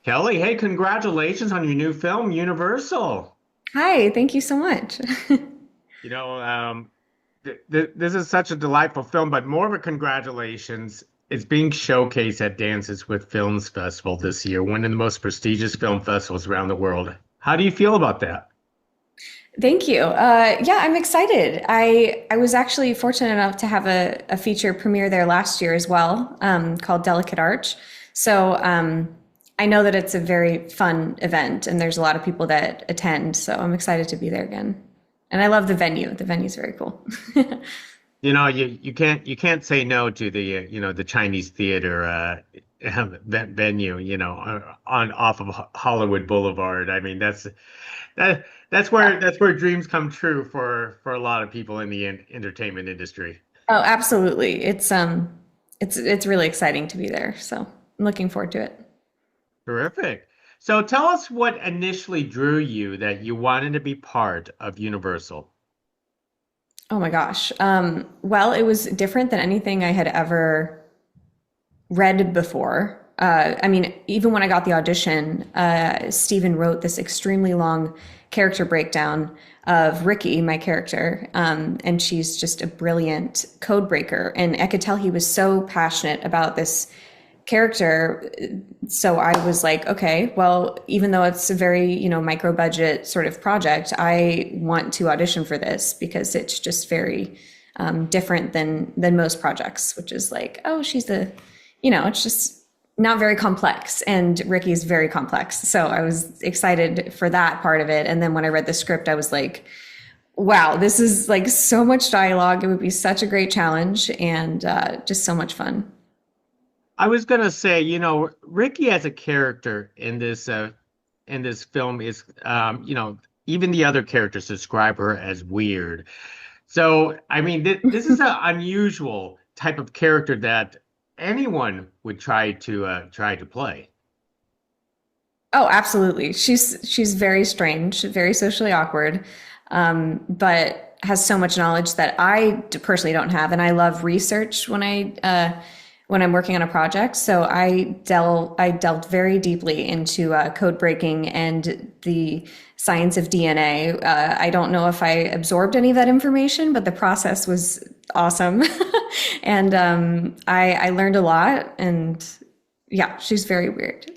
Kelley, hey, congratulations on your new film, Universal. Hi, thank you so much. You know, this is such a delightful film, but more of a congratulations. It's being showcased at Dances with Films Festival this year, one of the most prestigious film festivals around the world. How do you feel about that? Thank you. Yeah, I'm excited. I was actually fortunate enough to have a feature premiere there last year as well, called Delicate Arch. So I know that it's a very fun event, and there's a lot of people that attend. So I'm excited to be there again. And I love the venue. The venue's very cool. You can't say no to the the Chinese theater venue, on off of Hollywood Boulevard. I mean, that's where dreams come true for a lot of people in the entertainment industry. Oh, absolutely. It's really exciting to be there. So I'm looking forward to it. Terrific. So tell us what initially drew you that you wanted to be part of Universal. Oh my gosh. Well, it was different than anything I had ever read before. I mean, even when I got the audition, Stephen wrote this extremely long character breakdown of Ricky, my character, and she's just a brilliant code breaker. And I could tell he was so passionate about this character. So I was like, okay, well, even though it's a very, micro budget sort of project, I want to audition for this because it's just very different than most projects, which is like, oh, it's just not very complex. And Ricky's very complex. So I was excited for that part of it. And then when I read the script, I was like, wow, this is like so much dialogue. It would be such a great challenge and just so much fun. I was gonna say, Ricky as a character in this film is, even the other characters describe her as weird. So, I mean, this is an unusual type of character that anyone would try to play. Oh, absolutely. She's very strange, very socially awkward, but has so much knowledge that personally don't have. And I love research when I'm working on a project. So I delved very deeply into code breaking and the science of DNA. I don't know if I absorbed any of that information, but the process was awesome, and I learned a lot. And yeah, she's very weird.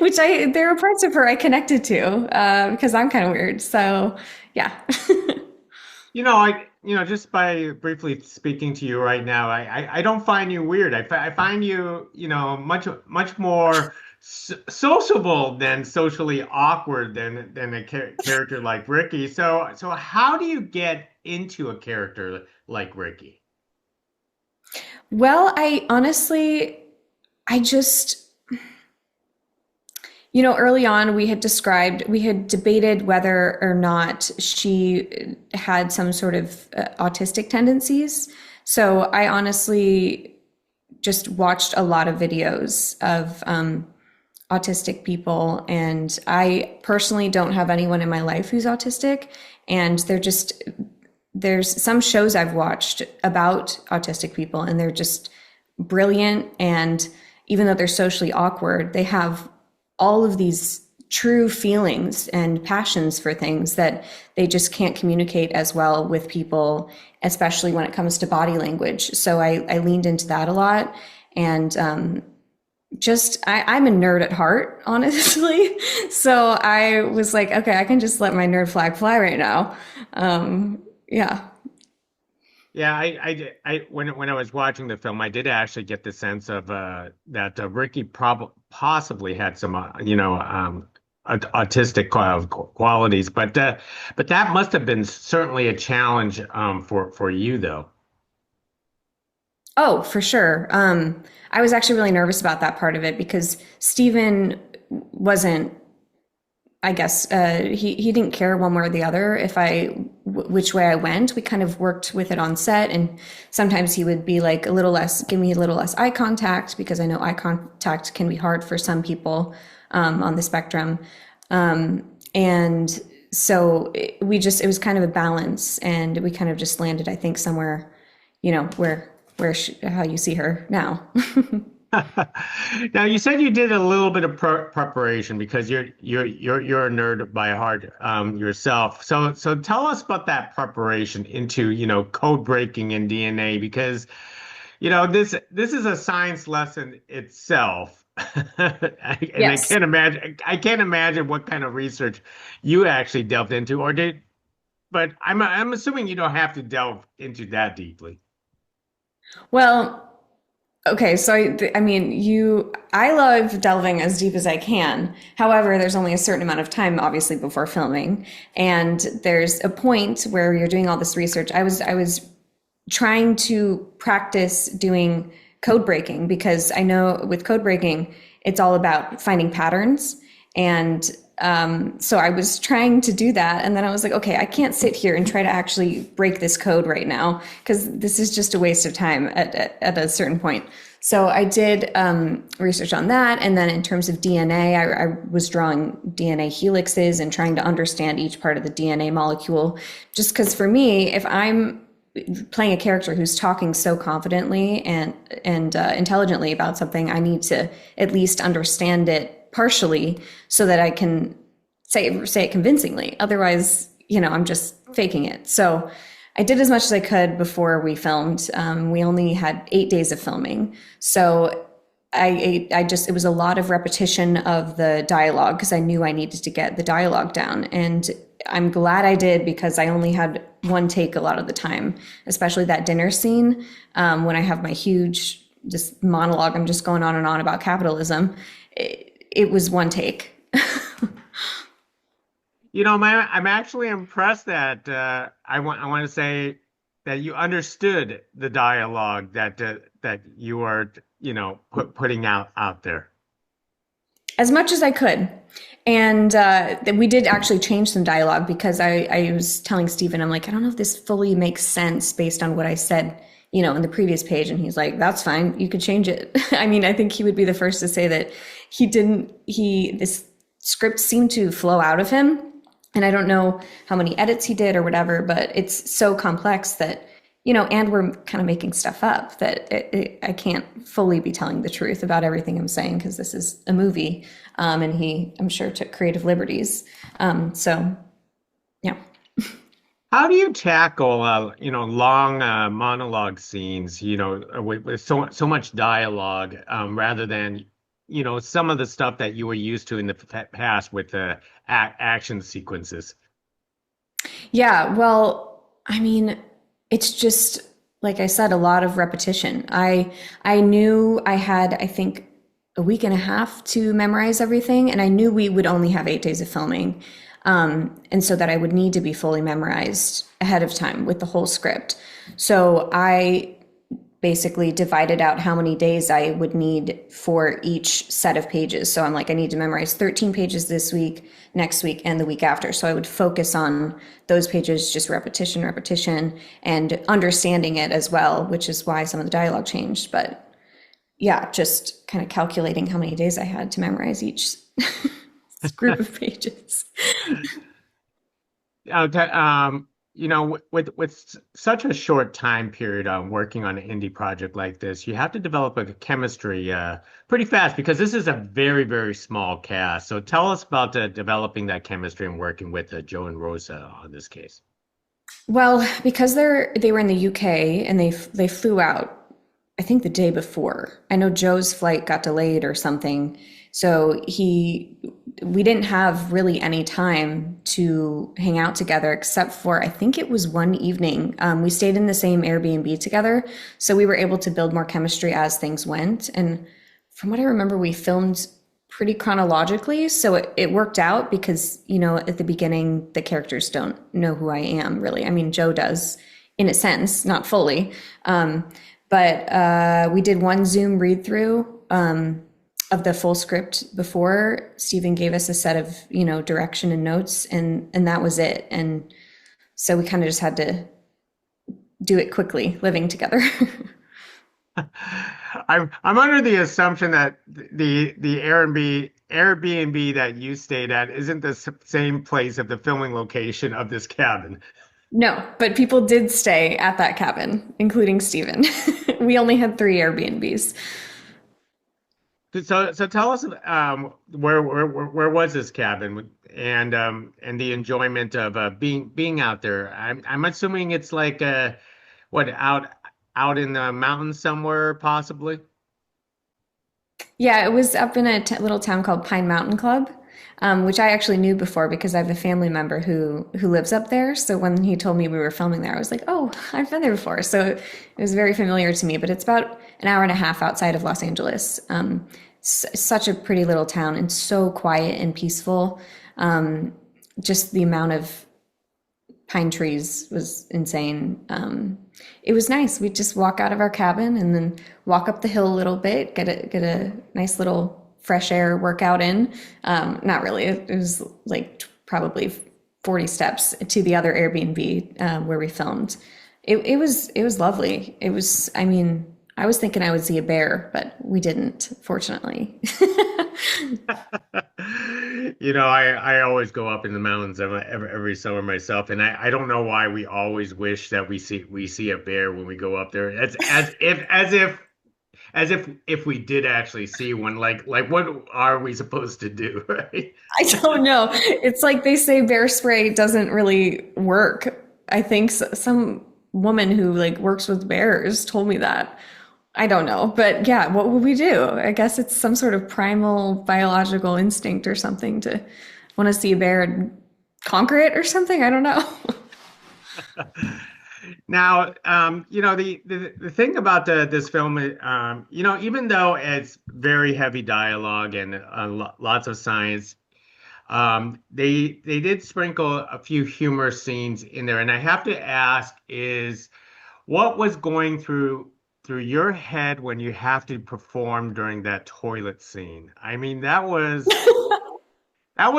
Which there are parts of her I connected to because I'm kind of weird. So yeah. Just by briefly speaking to you right now, I don't find you weird. I find you, much more sociable than socially awkward than a character like Ricky. So how do you get into a character like Ricky? Well, I honestly, I just, early on we had debated whether or not she had some sort of autistic tendencies. So I honestly just watched a lot of videos of autistic people, and I personally don't have anyone in my life who's autistic, and there's some shows I've watched about autistic people, and they're just brilliant. And even though they're socially awkward, they have all of these true feelings and passions for things that they just can't communicate as well with people, especially when it comes to body language. So I leaned into that a lot. And I'm a nerd at heart, honestly. So I was like, okay, I can just let my nerd flag fly right now. Yeah. Yeah, when I was watching the film, I did actually get the sense of that Ricky prob possibly had some autistic qualities, but that must have been certainly a challenge for you though. Oh, for sure. I was actually really nervous about that part of it because Steven wasn't, I guess, he didn't care one way or the other if which way I went. We kind of worked with it on set, and sometimes he would be like give me a little less eye contact because I know eye contact can be hard for some people on the spectrum. And so it was kind of a balance, and we kind of just landed, I think, somewhere, where how you see her now. Now you said you did a little bit of preparation because you're a nerd by heart yourself. So tell us about that preparation into, code breaking in DNA because, this is a science lesson itself. And Yes. I can't imagine what kind of research you actually delved into or did, but I'm assuming you don't have to delve into that deeply. Well, okay, so I mean, I love delving as deep as I can. However, there's only a certain amount of time, obviously, before filming, and there's a point where you're doing all this research. I was trying to practice doing code breaking because I know with code breaking, it's all about finding patterns. And so I was trying to do that. And then I was like, okay, I can't sit here and try to actually break this code right now because this is just a waste of time at a certain point. So I did research on that. And then in terms of DNA, I was drawing DNA helixes and trying to understand each part of the DNA molecule. Just because for me, if I'm playing a character who's talking so confidently and intelligently about something, I need to at least understand it partially so that I can say it convincingly. Otherwise, I'm just faking it. So I did as much as I could before we filmed. We only had 8 days of filming, so I just it was a lot of repetition of the dialogue because I knew I needed to get the dialogue down, and I'm glad I did because I only had one take a lot of the time, especially that dinner scene when I have my huge just monologue. I'm just going on and on about capitalism. It was one take. I'm actually impressed that I want to say that you understood the dialogue that you are, putting out there. As much as I could. And we did actually change some dialogue because I was telling Stephen, I'm like, I don't know if this fully makes sense based on what I said, in the previous page. And he's like, that's fine. You could change it. I mean, I think he would be the first to say that this script seemed to flow out of him. And I don't know how many edits he did or whatever, but it's so complex that, and we're kind of making stuff up that I can't fully be telling the truth about everything I'm saying because this is a movie. And I'm sure, took creative liberties. So, yeah. How do you tackle, long monologue scenes, with so much dialogue, rather than, some of the stuff that you were used to in the past with the action sequences? Yeah, well, I mean, it's just like I said, a lot of repetition. I knew I had, I think, a week and a half to memorize everything, and I knew we would only have 8 days of filming, and so that I would need to be fully memorized ahead of time with the whole script. So I basically divided out how many days I would need for each set of pages. So I'm like, I need to memorize 13 pages this week, next week, and the week after. So I would focus on those pages, just repetition, repetition, and understanding it as well, which is why some of the dialogue changed. But yeah, just kind of calculating how many days I had to memorize each group of pages. With such a short time period on working on an indie project like this, you have to develop a chemistry pretty fast because this is a very, very small cast. So tell us about developing that chemistry and working with Joe and Rosa on this case. Well, because they were in the UK and they flew out, I think the day before. I know Joe's flight got delayed or something, so we didn't have really any time to hang out together except for I think it was one evening. We stayed in the same Airbnb together, so we were able to build more chemistry as things went. And from what I remember, we filmed pretty chronologically, so it worked out because at the beginning the characters don't know who I am really. I mean, Joe does in a sense, not fully, but we did one Zoom read through of the full script before Stephen gave us a set of direction and notes, and that was it. And so we kind of just had to do it quickly, living together. I'm under the assumption that the Airbnb that you stayed at isn't the same place of the filming location of this cabin. No, but people did stay at that cabin, including Stephen. We only had 3 Airbnbs. So tell us where was this cabin and the enjoyment of being out there. I'm assuming it's like what out in the mountains somewhere possibly. Yeah, it was up in a little town called Pine Mountain Club, which I actually knew before because I have a family member who lives up there. So when he told me we were filming there, I was like, "Oh, I've been there before." So it was very familiar to me. But it's about an hour and a half outside of Los Angeles. Such a pretty little town and so quiet and peaceful. Just the amount of pine trees was insane. It was nice. We'd just walk out of our cabin and then walk up the hill a little bit, get a nice little fresh air workout in. Not really. It was like probably 40 steps to the other Airbnb where we filmed. It was lovely. It was. I mean, I was thinking I would see a bear, but we didn't, fortunately. I always go up in the mountains every summer myself, and I don't know why we always wish that we see a bear when we go up there. It's as if we did actually see one. Like what are we supposed to do, right? I don't know. It's like they say bear spray doesn't really work. I think some woman who like works with bears told me that. I don't know, but yeah, what would we do? I guess it's some sort of primal biological instinct or something to want to see a bear and conquer it or something. I don't know. Now, the thing about this film, even though it's very heavy dialogue and lots of science, they did sprinkle a few humor scenes in there, and I have to ask is what was going through your head when you have to perform during that toilet scene? I mean, that was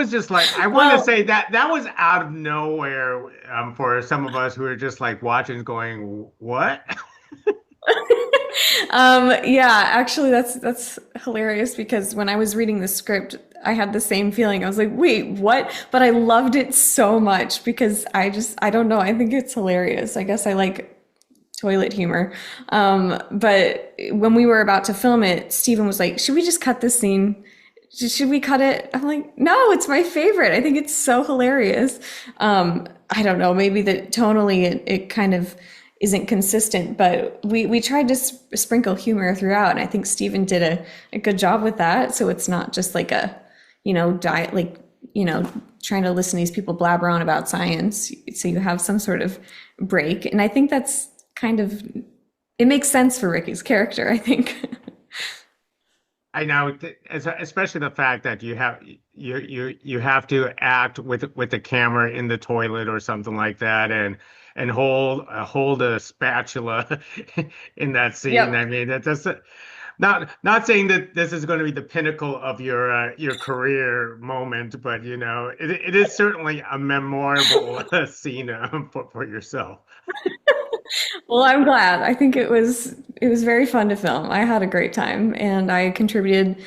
just like I want to Well, say that was out of nowhere for some of us who are just like watching, going, "What?" yeah, actually that's hilarious because when I was reading the script, I had the same feeling. I was like, "Wait, what?" But I loved it so much because I don't know, I think it's hilarious. I guess I like toilet humor. But when we were about to film it, Steven was like, "Should we just cut this scene? Should we cut it?" I'm like, "No, it's my favorite. I think it's so hilarious." I don't know, maybe that tonally it kind of isn't consistent, but we tried to sprinkle humor throughout, and I think Steven did a good job with that. So it's not just like a, diet, like, trying to listen to these people blabber on about science. So you have some sort of break. And I think that's kind of, it makes sense for Ricky's character, I think. I know, especially the fact that you have to act with the camera in the toilet or something like that, and hold a spatula in that scene. I Yep. mean, that's not saying that this is going to be the pinnacle of your career moment, but it is certainly a memorable scene for yourself. Well, I'm glad. I think it was very fun to film. I had a great time and I contributed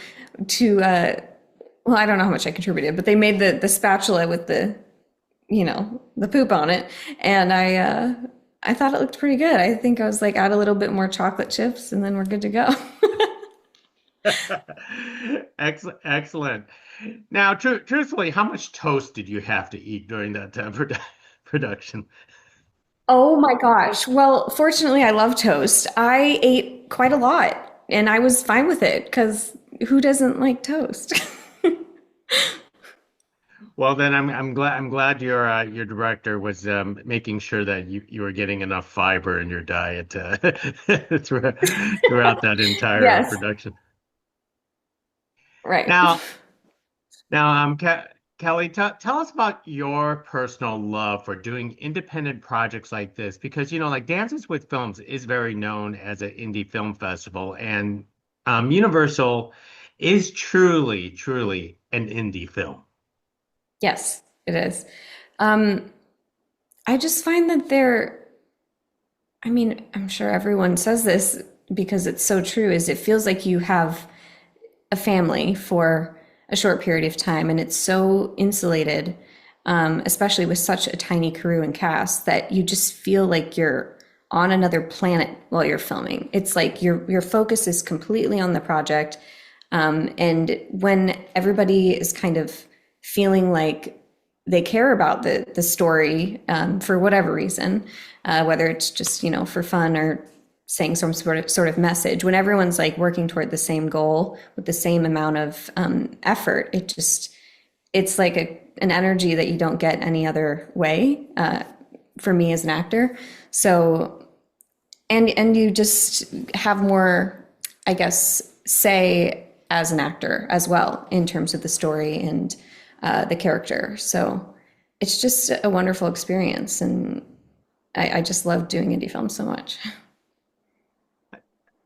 to well, I don't know how much I contributed, but they made the spatula with the poop on it, and I thought it looked pretty good. I think I was like, add a little bit more chocolate chips and then we're good to go. Excellent, excellent. Now, truthfully, how much toast did you have to eat during that production? Oh my gosh. Well, fortunately, I love toast. I ate quite a lot and I was fine with it because who doesn't like toast? Well, then I'm glad your director was making sure that you were getting enough fiber in your diet throughout that entire Yes, production. right. Now, Kelly, tell us about your personal love for doing independent projects like this, because like Dances with Films is very known as an indie film festival, and Universal is truly, truly an indie film. Yes, it is. Um, I just find that I mean, I'm sure everyone says this because it's so true, is it feels like you have a family for a short period of time and it's so insulated, especially with such a tiny crew and cast that you just feel like you're on another planet while you're filming. It's like your focus is completely on the project. And when everybody is kind of feeling like they care about the story for whatever reason, whether it's just for fun or saying some sort of message, when everyone's like working toward the same goal with the same amount of effort, it's like an energy that you don't get any other way. For me as an actor, so and you just have more, I guess, say as an actor as well in terms of the story and the character. So it's just a wonderful experience, and I just love doing indie films so much.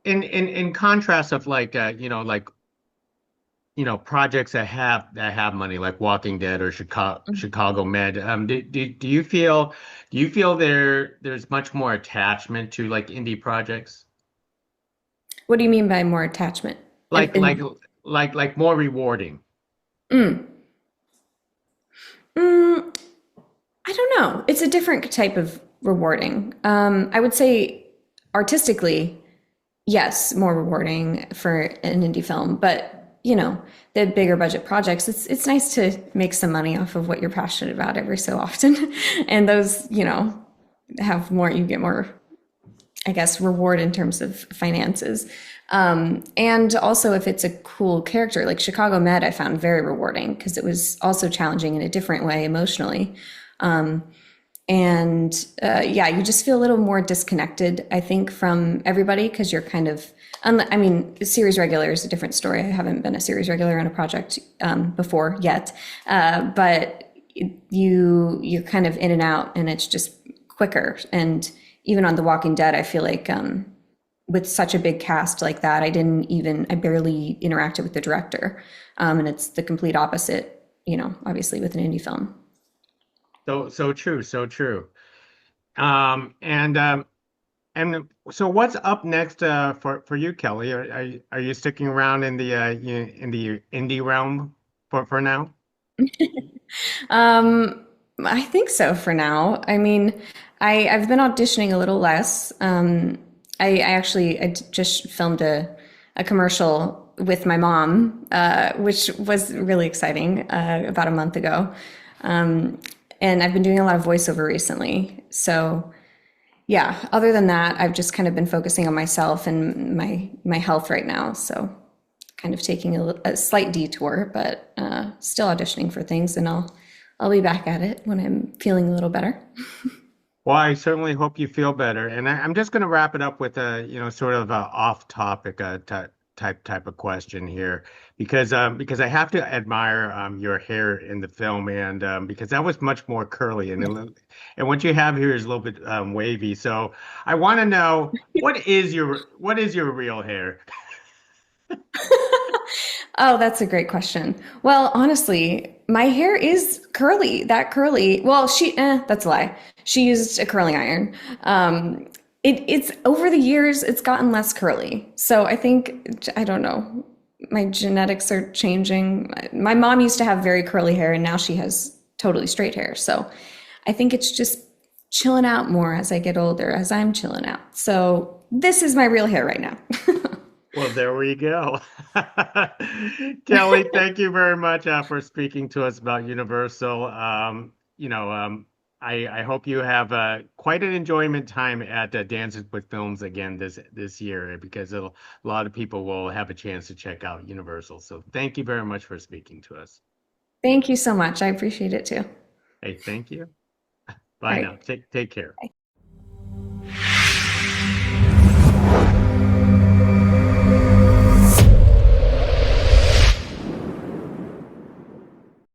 In contrast of like like projects that have money like Walking Dead or Chicago Med, do you feel there's much more attachment to like indie projects? What do you mean by more attachment? Like like like more rewarding. Mm, mm, I don't know. It's a different type of rewarding. I would say artistically, yes, more rewarding for an indie film, but the bigger budget projects, it's nice to make some money off of what you're passionate about every so often. And those, have more, you get more, I guess, reward in terms of finances. And also if it's a cool character, like Chicago Med, I found very rewarding because it was also challenging in a different way emotionally. Um, and yeah, you just feel a little more disconnected, I think, from everybody because you're kind of, I mean, series regular is a different story. I haven't been a series regular on a project before yet, but you're kind of in and out, and it's just quicker. And even on The Walking Dead, I feel like with such a big cast like that, I barely interacted with the director, and it's the complete opposite, obviously with an indie film. So true, so true. Um, and um, and so what's up next for you, Kelly? Are you sticking around in in the indie realm for now? Um, I think so for now. I mean, I've been auditioning a little less. I just filmed a commercial with my mom, which was really exciting about a month ago. Um, and I've been doing a lot of voiceover recently. So yeah, other than that, I've just kind of been focusing on myself and my health right now. So kind of taking a slight detour, but still auditioning for things, and I'll be back at it when I'm feeling a little better. Well, I certainly hope you feel better. And I'm just going to wrap it up with a, sort of a off-topic type of question here, because I have to admire your hair in the film, and because that was much more curly, and what you have here is a little bit wavy. So I want to know what is your real hair? Oh, that's a great question. Well, honestly, my hair is curly, that curly. Well, that's a lie. She used a curling iron. It's over the years, it's gotten less curly. So I think, I don't know, my genetics are changing. My mom used to have very curly hair, and now she has totally straight hair. So I think it's just chilling out more as I get older, as I'm chilling out. So this is my real hair right now. Well, there we go. Kelly, thank you very much for speaking to us about Universal. I hope you have quite an enjoyment time at Dances with Films again this year because a lot of people will have a chance to check out Universal. So thank you very much for speaking to us. Thank you so much. I appreciate it too. Hey, thank you. All Bye now. right. Take care.